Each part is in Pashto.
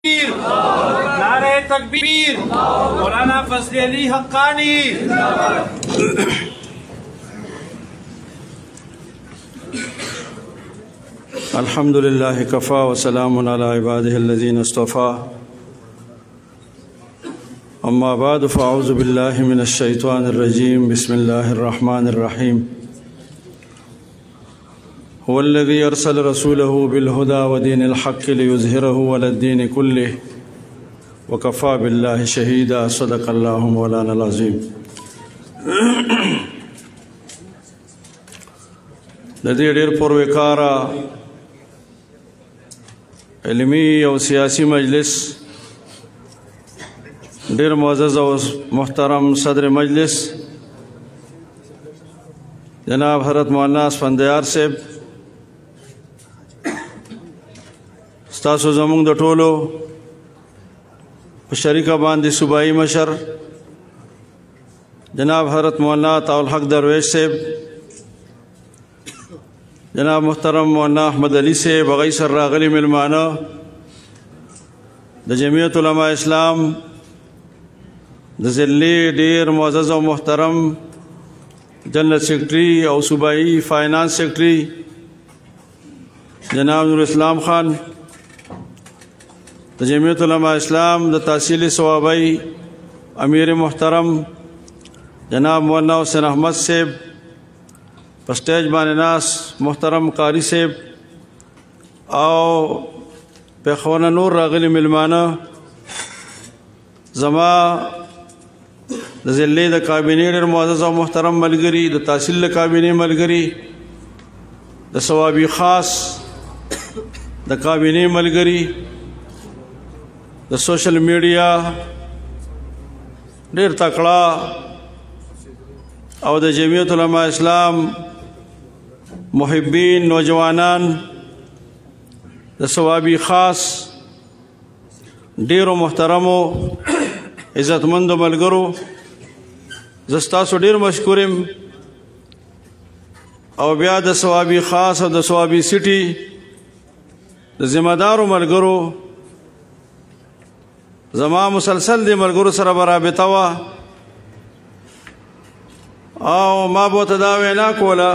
نعرہ تکبیر مولانا فضل علی حقانی. الحمد للہ کفا وسلام علی عبادہ الذین اصطفیٰ. اما بعد فاعوذ باللہ من الشیطان الرجیم. بسم اللہ الرحمن الرحیم. هو الذي أرسل رسوله بالهدى ودين الحق ليظهره على الدين كله وكفى بالله شهيدا. صدق الله مولانا العظيم. د دې ډېر پروکارا علمي او سیاسي مجلس ډېر معزز او محترم صدر مجلس جناب حضرت مولانا اسفندیار صاحب، ستاسو زمونږ د ټولو په شریکه باندې صوبایي مشر جناب حضرت مولانا الحق درویش صاحب، جناب محترم مولانا احمد علی صاحب، هغوی سره راغلي مېلمانه، د جمعیت علماء اسلام د ضلعې ډېر معزز او محترم جنرل سیکرټري او صوبایي فائنانس سیکرټري جناب نور اسلام خان، د جمعیت علماء اسلام د تحصیل صوابی امیر محترم جناب مولانا حسین احمد صاحب، په سټیج باندې ناس محترم قاری صاحب او پخونه نور راغلي مېلمانه، زما د ضلعې د کابینې ډېر معزز او محترم ملګري، د تحصیل د کابینې ملګري، د صوابی خاص د کابینې ملګري، د سوشل میډیا ډېر تکړه او د جمعیت علماء اسلام محبین نوجوانان، د صوابی خاص ډېرو محترمو عزتمندو ملګرو، زه ستاسو ډېر مشکور یم. او بیا د صوابی خاص او د صوابی سټي د ذمہ دارو ملګرو، زما مسلسل د ملګرو سره برابطه وه او ما به ورته دا وینا کوله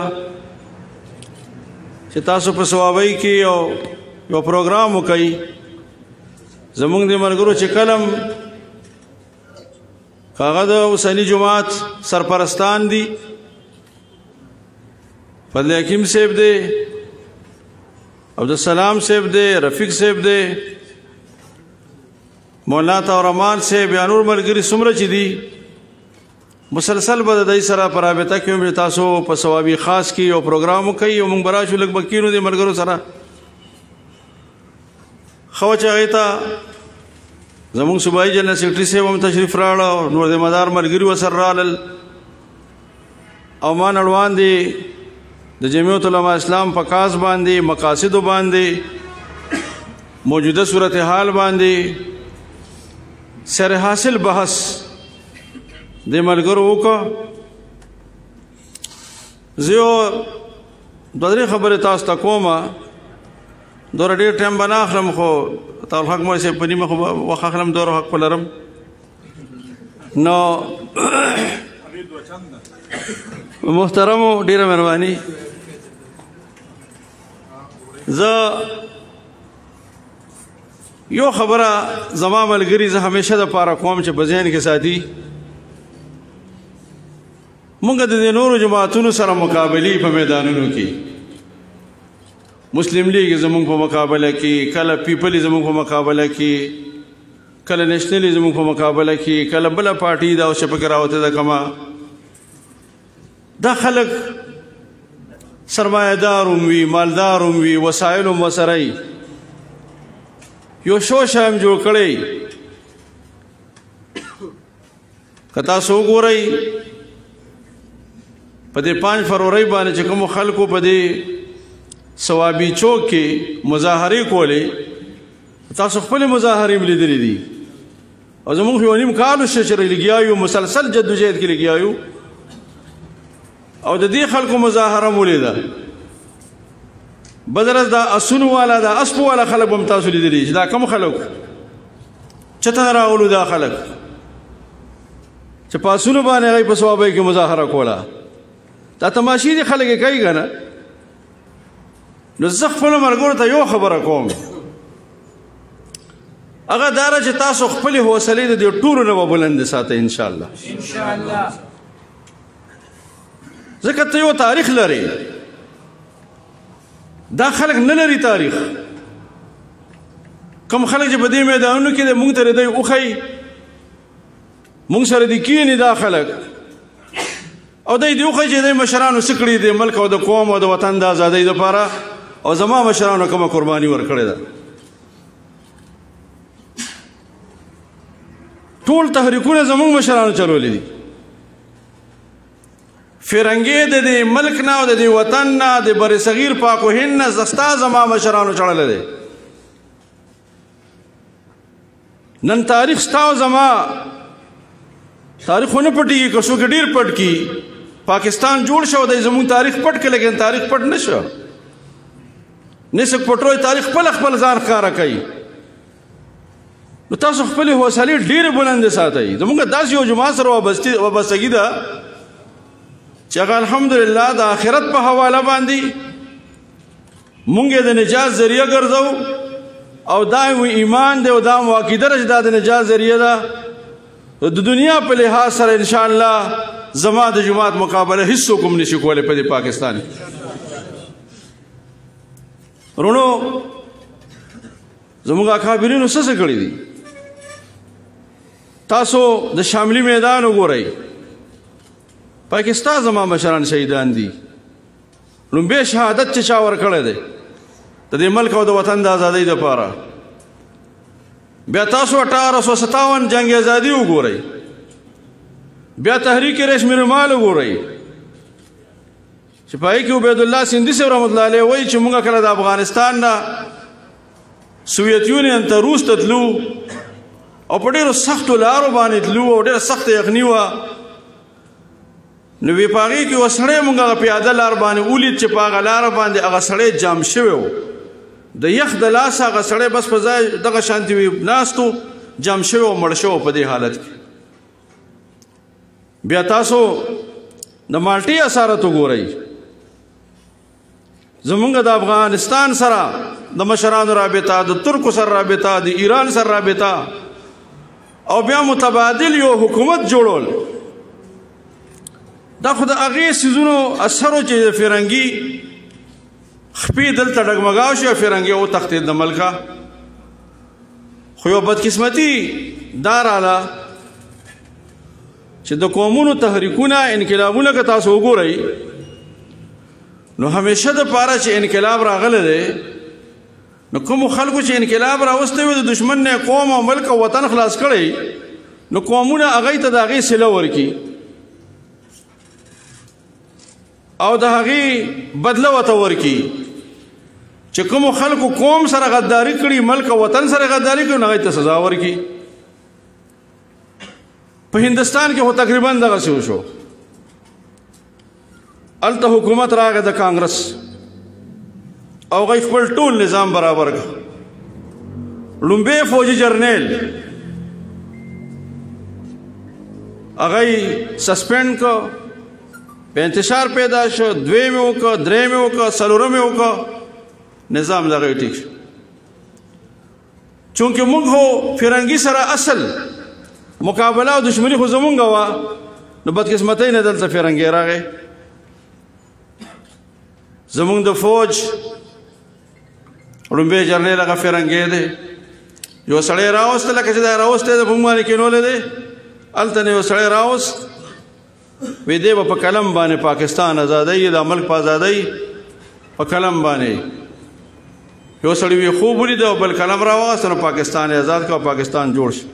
چې تاسو په صوابۍ کې یو پروګرام وکئ. زمونږ د ملګرو چې کلم هغه د اوسني جماعت سرپرستان دي، فضل حکیم صاحب دی، عبدالسلام صاحب دی، رفیق صاحب دی، مولانا تورمان صاحب، یا نور ملګري څومره چې دي، مسلسل به د دوی سره په رابطه کې وم چې تاسو په صوابي خاص کې یو پروګرام وکئ او موږ به راشو لږ به کښېنو دې ملګرو سره. ښه وه چې هغې ته زمونږ صوبایي جنرل سیکرټري صاحب هم تشریف راوړه او نور د مدار ملګري ورسره رالل او ما نړوان دي د جمعیت علماء اسلام په کاس باندې، مقاصدو باندې، موجوده صورتحال باندې سر حاصل بحث د ملګرو وکړه. زه یو دوه درې خبرې تاسو ته کومه، دوره ډېر ټایم به نه اخلم، خو الحق مو صاحب په نیمه خو وخت اخلم، دوره حق به لرم. نو محترمو ډېره مهرباني، زه یو خبره زما ملګري زه همیشه د پاره کوم چې په ذهن کې ساتي، مونږ د دې نورو جماعتونو سره مقابلې په میدانونو کې، مسلم لیگ زمونږ په مقابله کې، کله پیپلې زمونږ په مقابله کې، کله نیشنلې زمونږ په مقابله کې، کله بله پارټي دا اوس چې پکې راوته ده کما، دا خلک سرمایه‌دار هم وي، مالدار هم وي، وسایل هم ورسره وي، یو شوش هم جوړ کړی. که تاسو وګورئ په دې 5 فروری باندې چې کومو خلکو په دې صوابي چوک کې مظاهرې کولې، تاسو خپلې مظاهرې هم لیدلې دي او زمونږ یو نیم کال وشو چې لګیا یو، مسلسل جدوجہد کې لګیا یو او د دې خلکو مظاهره مو لیده. بدرز دا اسونو والا دا اسپو والا خلق بم تاسو لیدلی دا کوم خلق چته راغلو دا خلک چې پاسونو باندې هغوی په صوابۍ کې مظاهره کوله دا تماشې دي خلک یې کوي که نه نو زه خپلو ملګرو ته یو خبره کوم هغه دا ده چې تاسو خپلې حوصلې د دې ټولو نه به بلندې ساتئ انشاءالله ځکه ته یو تاریخ لرې دا خلک نه لري تاریخ کم خلک چې په دې میدانونو کې دی مونږ ته دی وښیي مونږ سره دي کښېني دا خلک او دی دې وښیي چې دی مشرانو څه کړي د ملک او د قوم او د وطن د ازادۍ دپاره او زما مشرانو کومه قرباني ورکړې ده ټول تحریکونه زموږ مشرانو چلولي دي فرنګې د دې ملک نه او د دې وطن نه د بر صغیر پاک و هند نه ستا زما مشرانو چړلی دی نن تاریخ ستا او زما تاریخ خو نه پټېږي که څوک ډېر پټ کي پاکستان جوړ شو دی زموږ تاریخ پټ کړي لیکن تاریخ پټ نه شو نه څوک پټوي تاریخ خپل ځان ښکاره کوي نو تاسو خپلې حوصلې ډېرې بلندې ساتئ زموږ داسې یو جماعت سره وابستګي ده چې هغه الحمدلله د آخرت په حواله باندې مونږ یې د نجات ذریعه ګرځو او دا مو ایمان دی او دا مو عقیده ده چې دا د نجات ذریعه ده د دنیا په لحاظ سره انشاءالله زما د جماعت مقابله هیڅوک هم نشي کولی په دې پاکستان رونو زموږ اکابرینو څه څه کړي دي تاسو د شاملي میدان وګورئ پاکستان زما مشران شهیدان دي لومبی شهادت چې چا ورکړی دی د دې ملک او د وطن د ازادۍ دپاره بیا تاسو 1857 جنگ ازادي وګورئ بیا تحریک ریشم رومال وګورئ چې په هغې کې عبیدالله سندي صاحب رحمت الله علیه وایي چې موږ کله د افغانستان نه سوویت یونین ته روس ته تلو او په ډېرو سختو لارو باندې تلو او ډېره سخته یخني وه نو وی په هغې کې یوه سړی مونږ هغه پیاده لار باندې ولید چې په هغه لاره باندې هغه سړی جام شوی و د یخ د لاسه هغه سړی بس په ځای دغه شانتې وي ناست و جام شوی و مړ شوی په دې حالت کې بیا تاسو د مالټې اسارت وګورئ زمونږ د افغانستان سره د مشرانو رابطه د ترکو سره رابطه د ایران سره رابطه او بیا متبادل یو حکومت جوړول دا خو د هغې څیزونو اثر و چې د فرنګي خپې دلته ډګمګاو شي او فرنګي وتښتېد د ملکه خو یو بدقسمتي دا راله چې د قومونو تحریکونه انقلابونه که تاسو وګورئ نو همیشه دپاره چې انقلاب راغلی دی نو کومو خلکو چې انقلاب راوستی وي د دشمن نه قوم او ملک او وطن خلاص کړی نو قومونه هغوی ته د هغې صله ورکړي او د هغې بدله ورته ورکړي چې کومو خلکو قوم سره غداري کړي ملک او وطن سره غداري کړي نو هغوی ته سزا ورکړي په هندوستان کې خو تقریبا دغسې وشو هلته حکومت راغی د کانګرس او هغوی خپل ټول نظام برابر کړ لومبی فوجي جرنیل هغوی سسپینډ کړ په انتشار پیدا شو دویم یې وکړه دریم یې وکړه څلورم یې وکړه نظام د هغوی ټیک شو چونکې موږ خو فرنګي سره اصل مقابله او دشمني خو زمونږ وه نو بدقسمتۍ نه دلته فرنګي راغی زمونږ د فوج لومبی جرنیل هغه فرنګی دی یو سړی راوسته لکه چې دا راوستی د په موږ باندې کېنولی دی هلته نه یو سړی راوست وی دی به په قلم باندې پاکستان ازادۍ دا ملک په ازادۍ په قلم باندې یو سړی وی خوب ولید او بل قلم راوغسته نو پاکستان یې ازاد کړ او پاکستان جوړ شو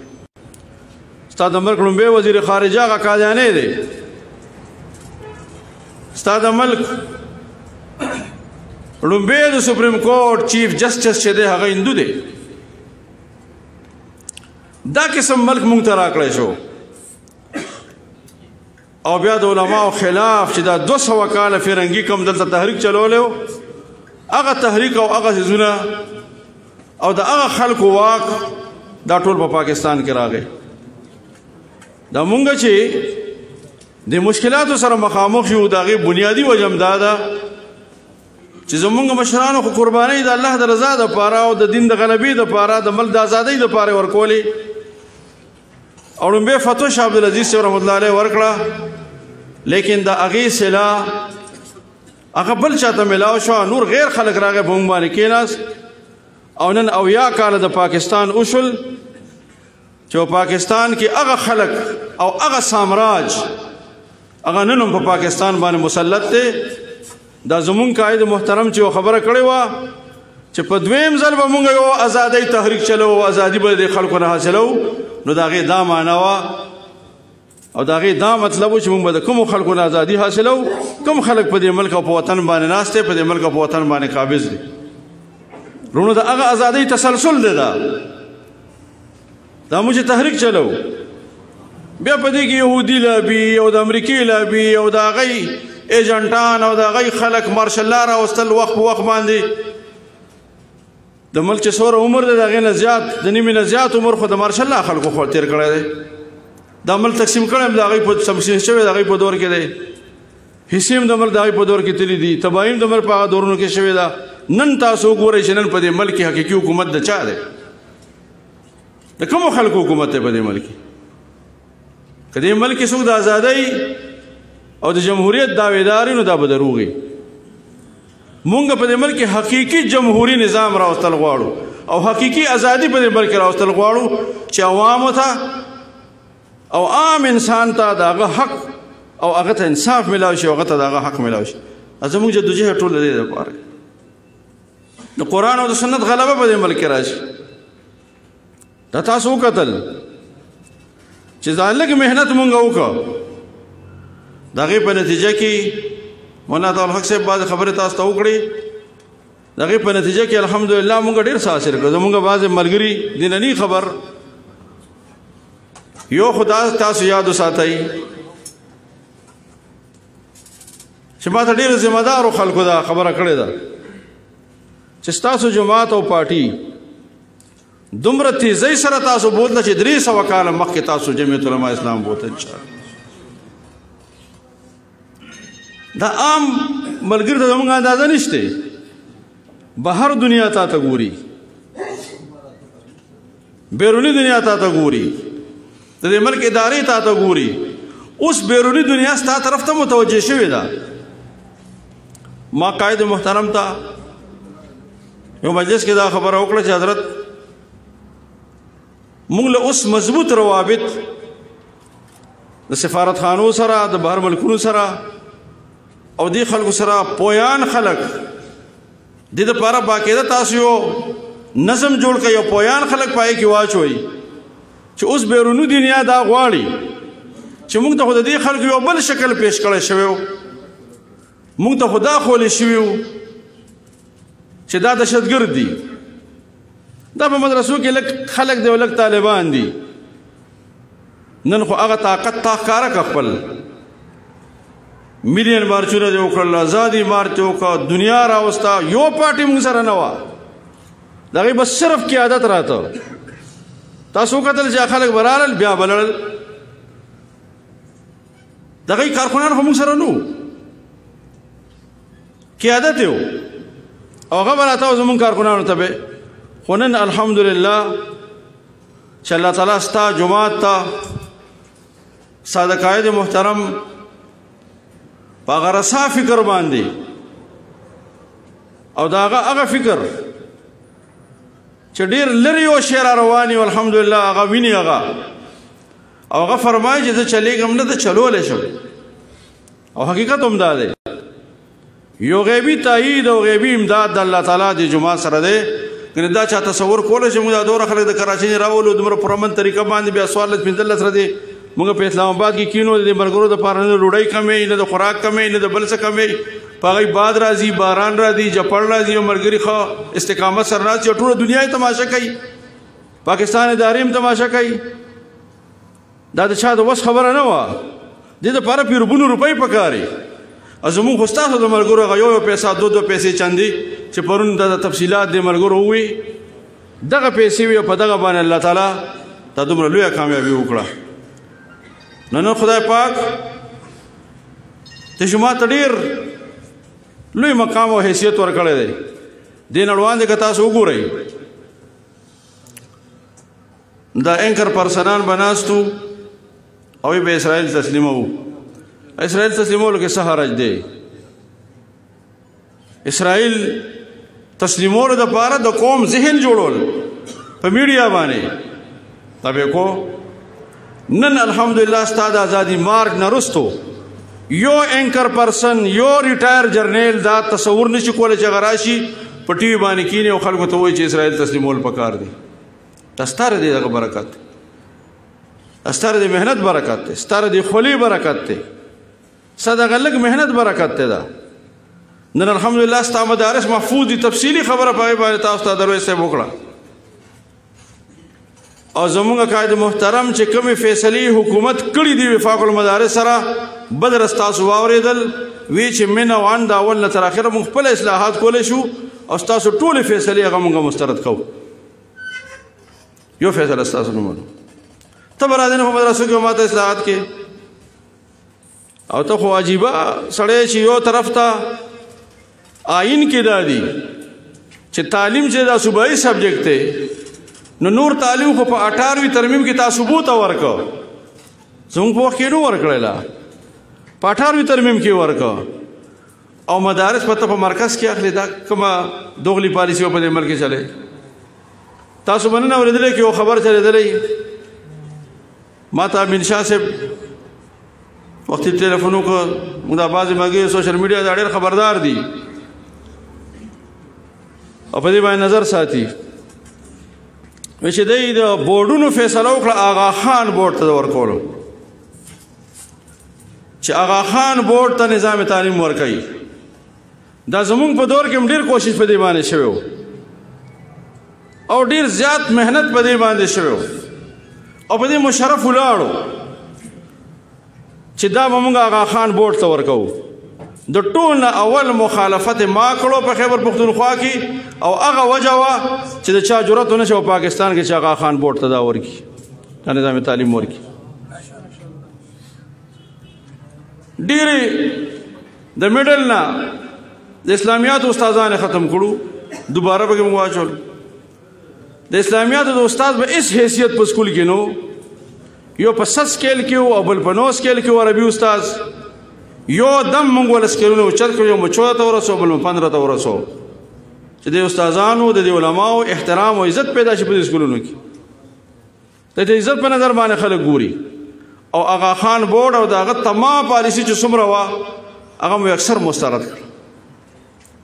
ستا د ملک لومبی وزیر خارجه هغه قادیانی دی ستا د ملک لومبی د سپریم کورټ چیف جسټس چې دی هغه هندو دی دا قسم ملک مونږ ته راکړی شو او بیا د علماء خلاف چې دا 200 کاله فرنګي کوم دلته تحریک چلولی و هغه تحریک او هغه څیزونه او د هغه خلکو واک دا ټول په پاکستان کې راغی. دا مونږ چې د مشکلاتو سره مخامخ شو د هغې بنیادي وجه هم دا ده چې زمونږ مشرانو خو قربانۍ د الله د رضا دپاره او د دین د غلبې دپاره د ملک د ازادۍ دپاره یې ورکولې. او لومبۍ فتوا شاه عبدالعزیز صاحب رحمت الله علیه ورکړه، لیکن د هغې صله هغه بل چاته ملاو شوه. نور غیر خلک راغی په مونږ باندې کېناست او نن 80 کاله د پاکستان وشول چې په پاکستان کې هغه خلک او هغه سامراج هغه نن هم په پاکستان باندې مسلط دی. دا زمونږ قائد محترم چې خبره کړې وه چې په دویم ځل به مونږ یو ازادۍ تحریک چلو او ازادي به د خلکو نه حاصلو، نو د هغې دا معنا وه او د هغې دا مطلب و چې مونږ به د کومو خلکو نه ازادي حاصلو، کوم خلک په دې ملک او په وطن باندې ناست دی، په دې ملک او په وطن باندې قابض دي. رونو د هغه ازادۍ تسلسل دی. دا موږ تحریک چلو، بیا په دې کې یهودي لابي او د امریکې لابي او د هغې ایجنټان او د هغې خلک مارشل لا راوستل وخت په وخت باندې. د ملک چې څومره عمر دی د هغې نه زیات د نیمې نه زیات عمر خو د مارشل لا خلکو خو تېر کړی دی. دا ملک تقسیم کړی هم د هغې په تقسیم شوی د هغې په دور کې دی، حصې هم د ملک د هغې په دور کې تللي دي، تباهي هم د ملک په هغه دورونو کې شوې ده. نن تاسو وګورئ چې نن په دې ملک کې حقیقي حکومت د چا دی؟ د کومو خلکو حکومت دی په دې ملک کې؟ که دې ملک کې څوک د ازادۍ او د جمهوریت دعویدار نو دا به دروغ وي. مونږ په دې ملک کې حقیقي جمهوري نظام راوستل غواړو او حقیقي ازادي په دې ملک کې راوستل غواړو چې عوامو ته او عام انسان ته د هغه حق او هغه ته انصاف میلاو شي او هغه ته د هغه حق میلاو شي. زموږ جدوجهد ټول د دې دپاره د قرآن او د سنت غلبه په دې ملک کې راشي. دا تاسو وکتل چې دا لږ محنت مونږ وکړو، د هغې په نتیجه کې مولانا الحق صاحب بعضې خبرې تاسو ته وکړې، د هغې په نتیجه کې الحمدلله مونږ ډېر څه حاصل کړو. زمونږ بعضې ملګري دنني خبر یو خدا تاسو یاد وساتئ چې ما ته ډېرو ذمه دارو خلکو دا خبره کړې ده چې ستاسو جماعت او پارټي دومره تیزۍ سره تاسو بوتله چې 300 کاله مخکې تاسو جمعیت علماء اسلام بوتل. دا عام ملګري ته زموږ اندازه نشته، بهر دنیا ته ګوري، بیرونی دنیا ته ګوري، د دې ملک ادارې ته ګوري. اوس بیرونی دنیا ستا طرف ته متوجه شوې ده. ما قائد محترم ته یو مجلس کې دا خبره وکړه چې حضرت مونږ له اوس مضبوط روابط د سفارت خانو سره د بهر ملکونو سره او دې خلکو سره پویان خلک دې دپاره باقاعده تاسو یو نظم جوړ کړئ، یو پویان خلک پای کې واچوئ چې اوس بیرونی دنیا دا غواړي چې مونږ ته خو د دې خلکو یو بل شکل پیش کړی شوی و، مونږ ته خو دا ښولی شوي و چې دا دهشتګرد دي، دا په مدرسو کې لږ خلک دی او لږ طالبان دي. نن خو هغه طاقت تا ښکاره کړه خپل، میلیون مارچونه دې وکړل، ازادي مارچ وکړه، دنیا راوسته، یو پارټي موږ سره نه وه، د هغې بس صرف قیادت راته. تاسو وکتل چې خلک به رالل بیا به لړل، د هغې کارکنان خو موږ سره نه وو، قیادت یې و او هغه به راته و زمونږ کارکنانو ته به. خو نن الحمدلله چې الله تعالی ستا جماعت ته ستا د قائد محترم په هغه رسا فکر باندې او د هغه فکر چې ډېر لرې یو شی را روان وي الحمدلله هغه ویني هغه او هغه فرمایي چې زه چلیږم نه ته چلولی شم. او حقیقت هم دا دی، یو غیبي تایید او غیبي امداد د الله تعالی د جماعت سره دی. کنه دا چا تصور کولی چې موږ دا دوره خلک د کراچۍ نه راولو دومره پرامن طریقه باندې بیا 14-15 سره دی موږ په اسلام آباد کې کینو د ملګرو دپاره نه د ډوډۍ کمې نه د خوراک کمې نه د بل څه کمې، په هغې باد راځي، باران راځي، جپړ راځي او ملګري ښه استقامت سره راځي او ټوله دنیا یې تماشه کوي، پاکستان ادارې هم تماشه کوي. دا د چا د وس خبره نه وه، دې دپاره پیربونو روپۍ پکاري. زمونږ خو ستاسو د ملګرو هغه یو پیسه 2 پیسې چندي چې پرون د تفصیلات د ملګرو ووي، دغه پیسې وي په دغه باندې الله تعالی تا دومره لویه کامیابي وکړه. نن خدای پاک ته شما ته ډېر لوی مقام او حیثیت ورکړی دی. دې نه وړاندې که تاسو وګورئ دا اینکر پرسنان به ناستو او به اسرائیل تسلیموو. اسرائیل تسلیمولو کې څه حرج دی؟ اسرائیل تسلیمولو دپاره د قوم ذهن جوړول په میډیا باندې تبې کو. نن الحمدلله ستا د ازادي مارچ نه وروستو یو اینکر پرسن یو ریټایر جرنیل دا تصور نشي کولی چې هغه راشي په ټي وي باندې کینې او خلکو ته وایي چې اسرائیل تسلیمول پکار دی. دا ستاره دی دغه برکت دی، ستاره دی محنت برکت دی، ستاره دی خولي برکت دی، صدقه لږ محنت برکت دی. دا نن الحمدلله ستا مدارس محفوظ دي. تفصیلي خبره په هغې باندې تاسو ته درویش صاحب وکړه. او زمونږ قائد محترم چې کومې فیصلې حکومت کړي دي وفاق المدارس سره بدر ستاسو واورېدل وی چې من او عن د اول نه تر اخره موږ خپل اصلاحات کولی شو او ستاسو ټولې فیصلې هغه موږ مسترد کوو. یو فیصله ستاسو نه منو. ته به راځې نه په مدرسو کې ماته اصلاحات کې او ته خو عجیبه سړی چې یو طرف ته آئین کې دا دي چې تعلیم چې دا صوبایي سبجیکټ دی نو نور تعلیم خو په 18وی ترمیم کې تاسو بوته ورکو زموږ په وخت کې نو ورکړله په 18وی ترمیم کې ورکو او مدارس پته په مرکز کې اخلي. دا کومه دوغلي پالیسي په دې ملک کې چلے. تاسو باندې اورېدلې کې یو خبر چلېدلی ما ته امین شاه صاحب وختي ټلیفون وکړ. موږ دا بعضې ملګري سوشل میډیا دا ډېر خبردار دي او په دې باندې نظر ساتي. وایي چې دی د بورډونو فیصله وکړه آغا خان بورډ ته ورکولو چې آغا خان بورډ ته نظام تعلیم ورکوي. دا زمونږ په دور کې هم ډېر کوشش په دې باندې شوی و او ډېر زیات محنت په دې باندې شوی و او په دې مشرف ولاړو چې دا به موږ آغا خان بورډ ته ورکوو. د ټول نه اول مخالفت ما کړو په خیبر پښتونخوا کې او هغه وجه وه چې د چا جرأت ونه شو پاکستان کې چې آغا خان بورډ ته دا ورکړي دا نظام تعلیم ورکړي. ډېرې د میډل نه د اسلامیاتو استادان ختم کړو دوباره پکې موږ واچول. د اسلامیاتو د استاد به هېڅ حیثیت په سکول کې نو یو په 7 سکیل کې او بل په 9 سکیل کې عربي استاد یو دم موږ ول سکیلونه اوچت کړو یو مو 14 ته ورسو بل مو 15 ته ورسو چې د استادانو د علماو احترام او عزت پیدا شي په سکولونو کې. د دې عزت په نظر باندې خلک ګوري او آغا خان بورډ او دغه تمام پالیسي چې څومره وه هغه مو اکثر مسترد کړ.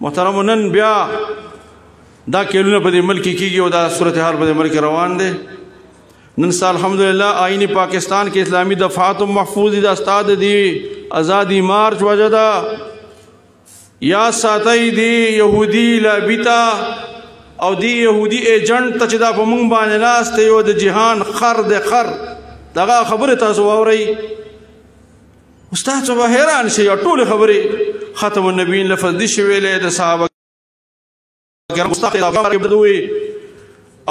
محترم نن بیا دا کېلونه په دې ملک کې کېږي او دا صورتحال په دې ملک روان دی. نن سال الحمدلله آئینی پاکستان کې اسلامی دفعات محفوظ دي. دا استاد دی ازادي مارچ وجه ده یا ساتي دی يهودي لابیتا او دی يهودي ایجنټ ته چې دا په مونږ باندې ناست یو د جهان خر د خر دغه خبره تاسو واورئ استاد څه به حیران شي. ټول خبرې ختم النبیین لفظ دي شویلې د صحابه کرام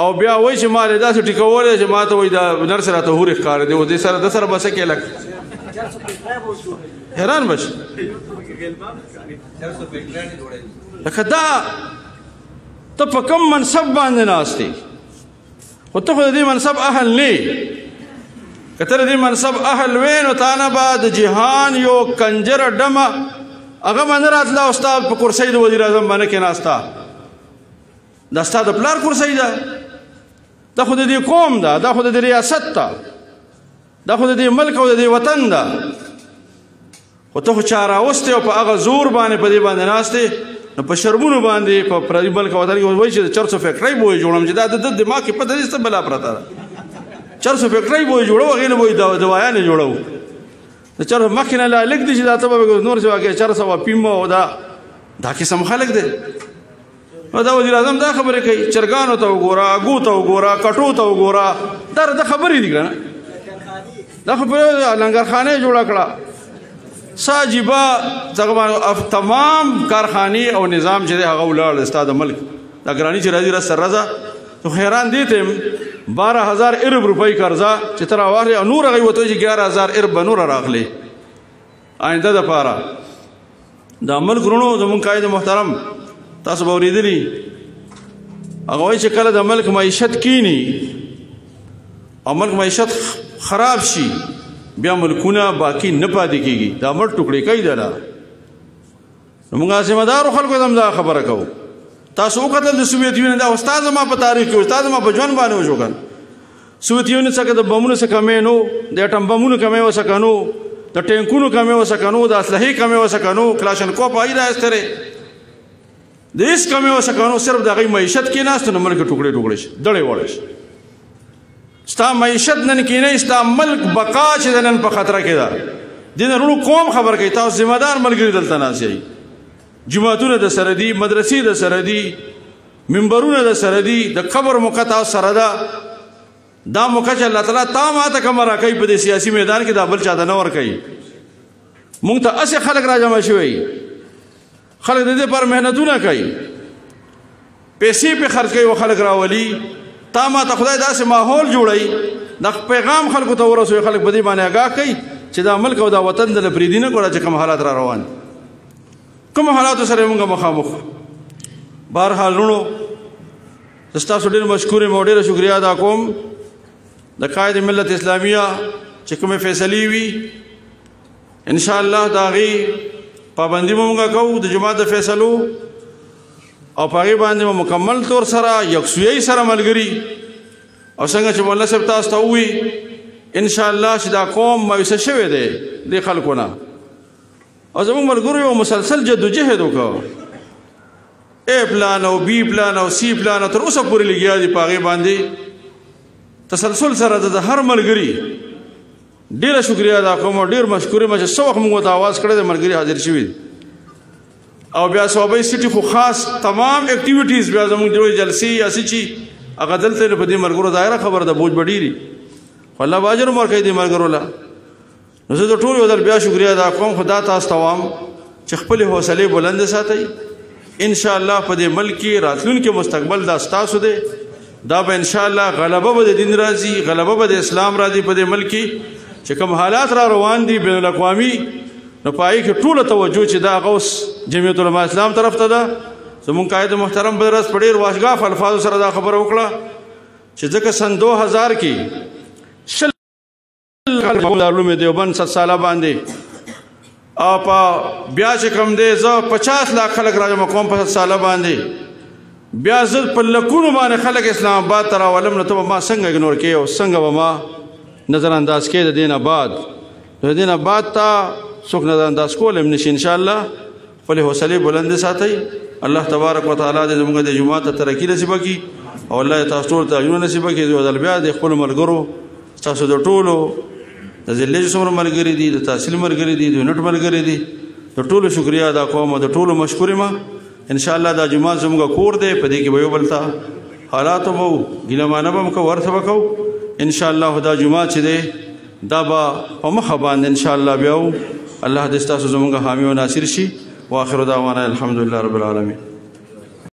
او بیا وایي چې ما داسې ټیکولی چې ما ته وایي دا نر سره ته هورې ښکارې دی او دې سره د سره به څه کې لک حیران بش لکه دا ته په کوم منصب باندې ناست یې خو ته خو د دې منصب اهل نه که ته د دې منصب اهل وې نو تا نه به د جهان یو کنجره ډمه هغه باندې راتله او ستا په کرسۍ د وزیر اعظم باندې کېناسته. دا ستا د پلار کرسۍ ده دا خو د دې قوم ده دا خو د دې ریاست ده دا خو د دې ملک او د دې وطن ده خو ته خو چا راوستې او په هغه زور باندې په دې باندې ناستې نو په شرمونو باندې په پردي ملک او وطن کې وایي چې د چرسو فیکټرۍ به یې جوړم چې دا د دماغ کې پته دې څه بلا پرته ده. چرسو فیکټرۍ به یې جوړو هغې نه به یې دوایانې جوړو د چرسو مخکې نه لا لږ دي چې دا ته به نور څه واقع چرسه وه پیم او دا قسم خلک دی. دا وزیر اعظم دا خبرې کوي چرګانو ته وګوره اګو ته وګوره کټو ته وګوره دا خبرې دي که نه دا خبرې لنګرخانه یې جوړه کړه څه عجیبه تمام کارخانې او نظام چې دی هغه ولاړ دی ستا د ملک دا ګراني چې راځي رس سر رضا تو حیران دي ته 12000 ارب روپۍ قرضه چې تر واخلې او نور هغه وته چې 11000 ارب به نور راغلي آینده د پاره د عمل ګرونو زمون قائد محترم تاسو به اوریدلی هغه وایي چې کله د ملک معیشت کینی او ملک معیشت خراب شي بیا ملکونه باقی نه پاتې کیږي دا مړ ټوکړي کوي دا موږ ذمہ دارو خلکو دم دا خبره کوو تاسو وکتل د سوویت یونین دا استاد ما په تاریخ کې استاد ما په ژوند باندې وشوګن سوویت یونین څخه د بمونو څخه کمې نو د اټم بمونو کمې وسکنو د ټینکونو کمې وسکنو د اسلحې کمې وسکنو کلاشنکوف پای را استره د هیڅ کمې وسکنو صرف د غي معیشت کې ناست نو ملک ټوکړي ټوکړي شي دړې وړي شي ستا معیشت نن کې نه ستا ملک بقا چې نن په خطر کې ده دین ورو قوم خبر کوي تاسو ذمہ دار ملګری دلته ناسي جماعتونه د سره دي مدرسې د سره دي منبرونه د سره دي د قبر مقطع سره ده دا موقع چې الله تعالی تا ما ته کوم راکې په سیاسي میدان کې دا بل چا نه ور کوي مونږ ته اسه خلک راجمع شوي خلک د دې پر مهنتونه کوي پیسې په خرج کوي او خلک راولي تا ما ته خدای داسې ماحول جوړي د پیغام خلکو ته ورسوي خلک په دې باندې آگاه کوي چې دا ملک او دا وطن د لپاره نه ګوره چې کوم حالات را روان کوم حالات سره موږ مخامخ بهرحال ورونو تاسو ډېر مشکور مو ډېر شکریا ادا کوم د قائد ملت اسلامیه چې کومه فیصله وي ان شاء الله دا غي پابندي موږ کوو د جماعت د فیصلو او پاغي باندې مکمل طور سره یکسوی سره ملګری او څنګه چې مولا صاحب تاسو ته وي ان شاء الله چې دا قوم مایوسه شوی دی د خلکونه او زموږ ملګرو یو مسلسل جدوجهد وکړ اے پلان او بی پلان او سی پلان تر اوسه پورې لګیا دي پاغي باندې تسلسل سره د هر ملګری ډیره شکریا ادا کوم ډیر مشکور یم چې څو وخت موږ ته आवाज کړی د ملګری حاضر شوی او بیا صوابی سټي خو خاص تمام اکټیویټیز بیا زموږ د جلسې اسی چی هغه دلته په دې ملګرو دایره خبر ده بوج بډیری والله باجر مر کوي دې ملګرو لا نو زه د ټول یو ځل بیا شکریا ادا کوم خدا تاسو توام چې خپل حوصله بلند ساتي ان شاء الله په دې ملک کې راتلونکي مستقبل دا تاسو دی دا به ان شاء الله غلبه به د دین راځي غلبه به د اسلام راځي په دې ملک کې چې کوم حالات را روان دي بین الاقوامي نو پای کې ټول توجه چې دا غوس جمعیت علماء اسلام طرف ته ده زمون قائد محترم بدرس پډیر واشګاف الفاظ سره دا خبره وکړه چې ځکه سن 2000 کې علوم دیوبند 7 ساله باندې او په بیا چې کوم دی زه 50 لک خلک راځم کوم په 7 ساله باندې بیا زه په لکونو باندې خلک اسلام آباد تر ولم نو ته ما څنګه اګنور کې او څنګه به ما نظر انداز کې د دین آباد د دین آباد ته څوک نظر انداز کولم نشي ان شاء الله خپل حوصله بلند ساتي الله تبارک وتعالى دې زموږ د جمعه ته ترقی نصیب کړي او الله تاسو ټول ته یو نصیب کړي زو ځل بیا د خپل ملګرو تاسو د ټولو د ځلې څومره ملګری دي د تحصیل ملګری دي د نټ ملګری دي د ټولو شکریا ادا کوم د ټولو مشکور ما ان شاء الله دا جمعه زموږ کور دی په دې کې به یو بلتا حالات مو ګلمانه به مکو ورته وکاو ان شاء الله دا جمعه چې دی دا با په مخ باندې ان شاء الله بیا الله دې تاسو زموږ حامی او ناصر شي واخر دعوانا الحمدلله رب العالمین